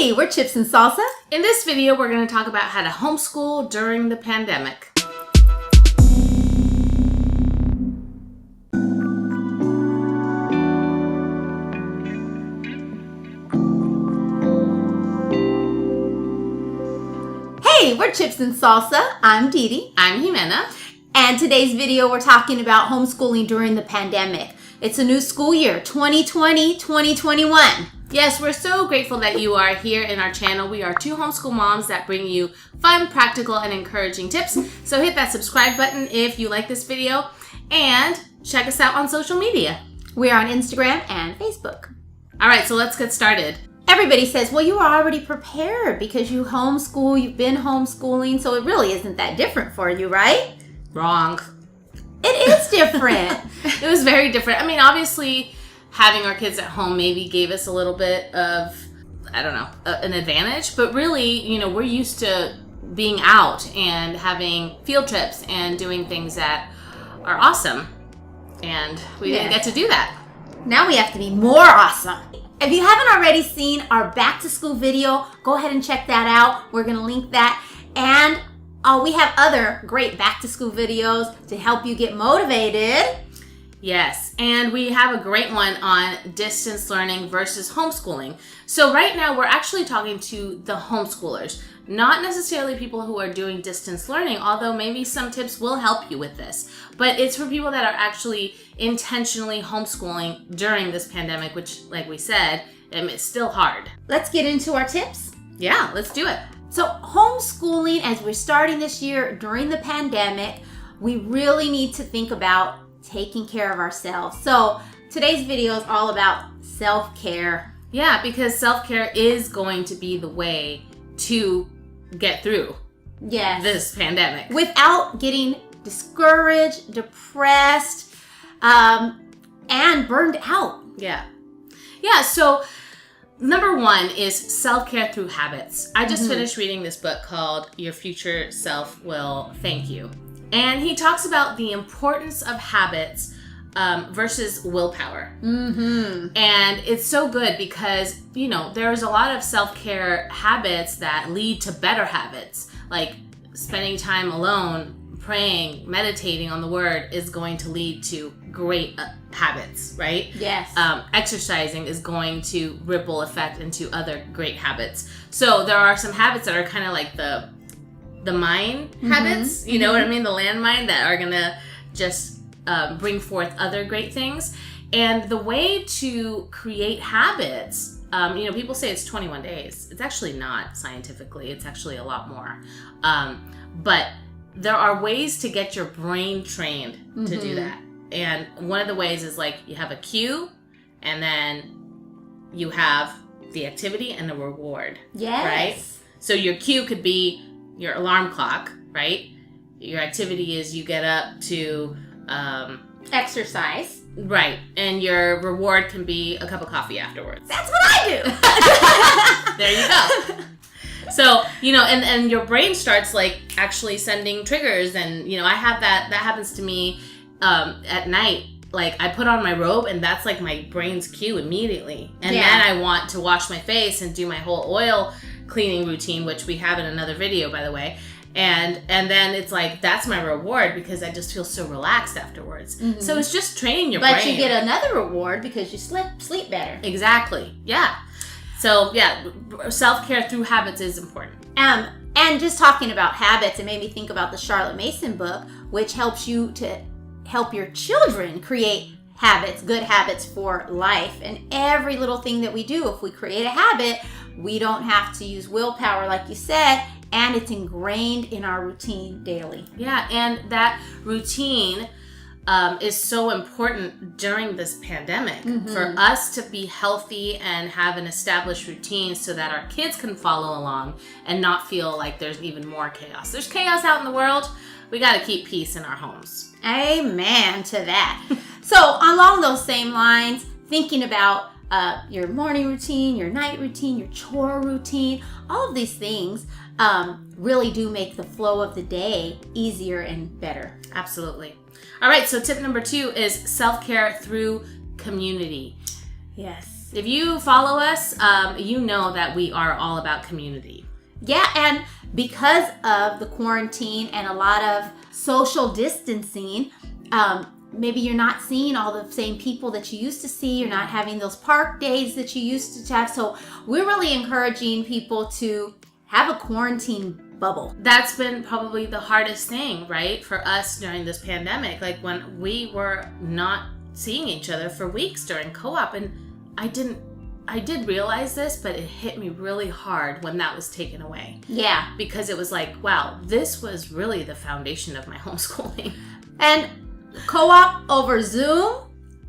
Hey, we're Chips and Salsa. In this video, we're going to talk about how to homeschool during the pandemic. Hey, we're Chips and Salsa. I'm DeeDee. I'm Ximena. And today's video, we're talking about homeschooling during the pandemic. It's a new school year, 2020-2021. Yes, we're so grateful that you are here in our channel. We are two homeschool moms that bring you fun, practical, and encouraging tips. So hit that subscribe button if you like this video and check us out on social media. We're on Instagram and Facebook. All right, so let's get started. Everybody says, well, you are already prepared because you homeschool, you've been homeschooling, so it really isn't that different for you, right? Wrong. It is different. It was very different. I mean, obviously, having our kids at home maybe gave us a little bit of, an advantage. But really, we're used to being out and having field trips and doing things that are awesome. And we didn't get to do that. Now we have to be more awesome. If you haven't already seen our back to school video, go ahead and check that out. We're going to link that. And we have other great back to school videos to help you get motivated. Yes, and we have a great one on distance learning versus homeschooling. So right now we're actually talking to the homeschoolers, not necessarily people who are doing distance learning, although maybe some tips will help you with this. But it's for people that are actually intentionally homeschooling during this pandemic, which, like we said, it's still hard. Let's get into our tips. Yeah, let's do it. So homeschooling, as we're starting this year during the pandemic, we really need to think about taking care of ourselves. So today's video is all about self-care. Yeah, because self-care is going to be the way to get through this pandemic. Without getting discouraged, depressed, and burned out. Yeah. Yeah, so number one is self-care through habits. I just finished reading this book called Your Future Self Will Thank You. And he talks about the importance of habits versus willpower. Mm-hmm. And it's so good because, there's a lot of self-care habits that lead to better habits. Like spending time alone, praying, meditating on the word is going to lead to great habits, right? Yes. Exercising is going to ripple effect into other great habits. So there are some habits that are kind of like the mine habits, you know what I mean? The landmine that are going to just bring forth other great things. And the way to create habits, people say it's 21 days. It's actually not scientifically. It's actually a lot more. But there are ways to get your brain trained to do that. And one of the ways is like you have a cue and then you have the activity and the reward. Yes. Right? So your cue could be your alarm clock, right? Your activity is you get up to exercise. Right. And your reward can be a cup of coffee afterwards. That's what I do. There you go. So, and your brain starts like actually sending triggers. And, I have that happens to me at night. Like I put on my robe and that's like my brain's cue immediately. And then I want to wash my face and do my whole oil cleaning routine, which we have in another video, by the way. And then it's like, that's my reward because I just feel so relaxed afterwards. Mm-hmm. So it's just training your brain. But you get another reward because you sleep better. Exactly. Yeah. So yeah, self-care through habits is important. And just talking about habits, it made me think about the Charlotte Mason book, which helps you to help your children create habits, good habits for life. And every little thing that we do, if we create a habit, we don't have to use willpower, like you said, and it's ingrained in our routine daily. Yeah, and that routine is so important during this pandemic for us to be healthy and have an established routine so that our kids can follow along and not feel like there's even more chaos. There's chaos out in the world. We got to keep peace in our homes. Amen to that. So along those same lines, thinking about your morning routine, your night routine, your chore routine, all of these things really do make the flow of the day easier and better. Absolutely. All right, so tip number 2 is self-care through community. Yes. If you follow us, you know that we are all about community. Yeah, and because of the quarantine and a lot of social distancing, maybe you're not seeing all the same people that you used to see. You're not having those park days that you used to have. So we're really encouraging people to have a quarantine bubble. That's been probably the hardest thing, right, for us during this pandemic. Like when we were not seeing each other for weeks during co-op, and I did realize this, but it hit me really hard when that was taken away. Yeah. Because it was like, wow, this was really the foundation of my homeschooling. And co-op over Zoom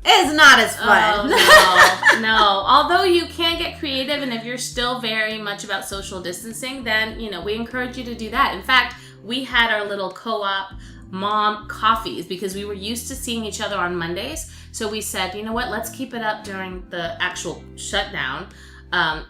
is not as fun. Oh, no. Although you can get creative, and if you're still very much about social distancing, then, we encourage you to do that. In fact, we had our little co-op mom coffees because we were used to seeing each other on Mondays. So we said, you know what, let's keep it up during the actual shutdown.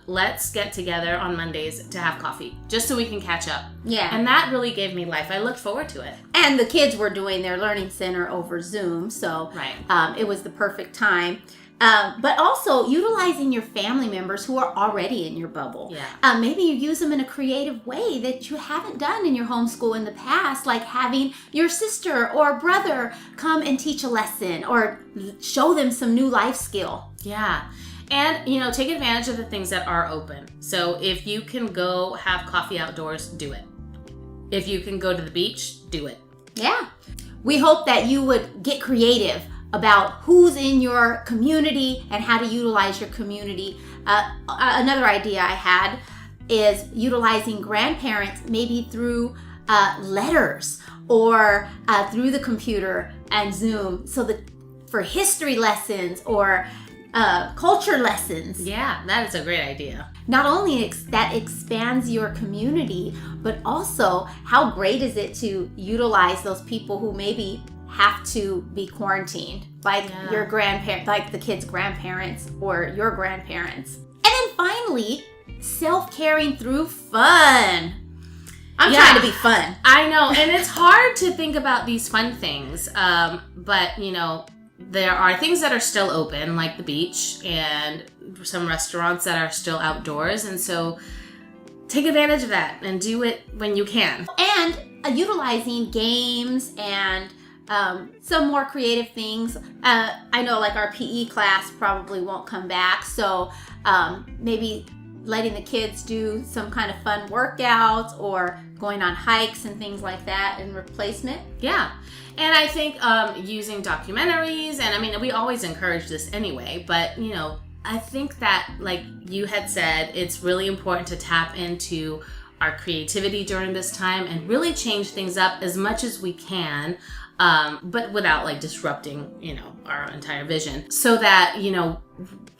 Let's get together on Mondays to have coffee just so we can catch up. Yeah. And that really gave me life. I looked forward to it. And the kids were doing their learning center over Zoom. So right. It was the perfect time. But also utilizing your family members who are already in your bubble. Yeah. Maybe you use them in a creative way that you haven't done in your homeschool in the past, like having your sister or brother come and teach a lesson or show them some new life skill. Yeah. And, take advantage of the things that are open. So if you can go have coffee outdoors, do it. If you can go to the beach, do it. Yeah. We hope that you would get creative about who's in your community and how to utilize your community. Another idea I had is utilizing grandparents maybe through letters or through the computer and Zoom, so that for history lessons or culture lessons. Yeah, that is a great idea. Not only that expands your community, but also how great is it to utilize those people who maybe have to be quarantined, like your grandparents, like the kids' grandparents or your grandparents. And then finally, self-caring through fun. I'm trying to be fun. I know, and it's hard to think about these fun things, but there are things that are still open, like the beach and some restaurants that are still outdoors, and so take advantage of that and do it when you can. And utilizing games and some more creative things. I know like our PE class probably won't come back, so maybe letting the kids do some kind of fun workouts or going on hikes and things like that in replacement. Yeah. And I think using documentaries, and we always encourage this anyway, but I think that, like you had said, it's really important to tap into our creativity during this time and really change things up as much as we can, but without like disrupting, our entire vision, so that,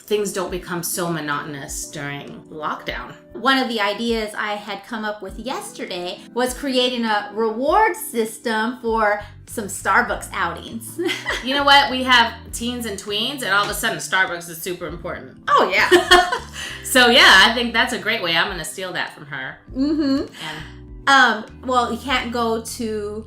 things don't become so monotonous during lockdown. One of the ideas I had come up with yesterday was creating a reward system for some Starbucks outings. You know what? We have teens and tweens, and all of a sudden Starbucks is super important. Oh, yeah. So, yeah, I think that's a great way. I'm going to steal that from her. Mm-hmm. Well, you can't go to,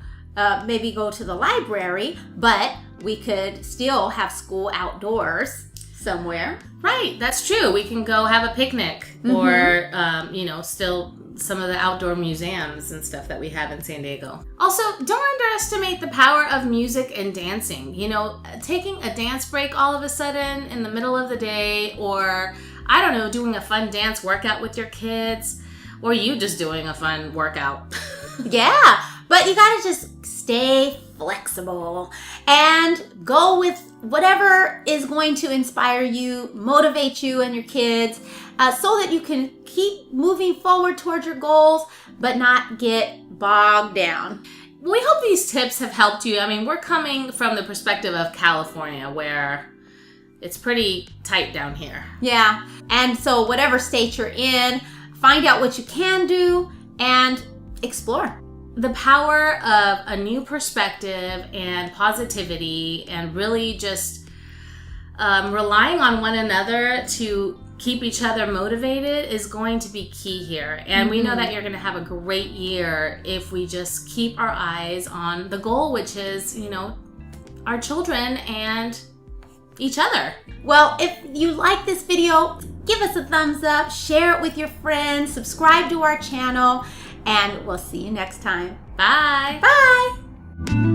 maybe go to the library, but we could still have school outdoors somewhere. Right, that's true. We can go have a picnic, or, still some of the outdoor museums and stuff that we have in San Diego. Also, don't underestimate the power of music and dancing. Taking a dance break all of a sudden in the middle of the day, or, I don't know, doing a fun dance workout with your kids, or you just doing a fun workout. Yeah, but you gotta just stay flexible and go with whatever is going to inspire you, motivate you and your kids, so that you can keep moving forward towards your goals, but not get bogged down. We hope these tips have helped you. We're coming from the perspective of California, where it's pretty tight down here. Yeah, and so whatever state you're in, find out what you can do and explore. The power of a new perspective and positivity, and really just relying on one another to keep each other motivated is going to be key here. And we know that you're going to have a great year if we just keep our eyes on the goal, which is, our children and each other. Well, if you like this video, give us a thumbs up, share it with your friends, subscribe to our channel, and we'll see you next time. Bye. Bye.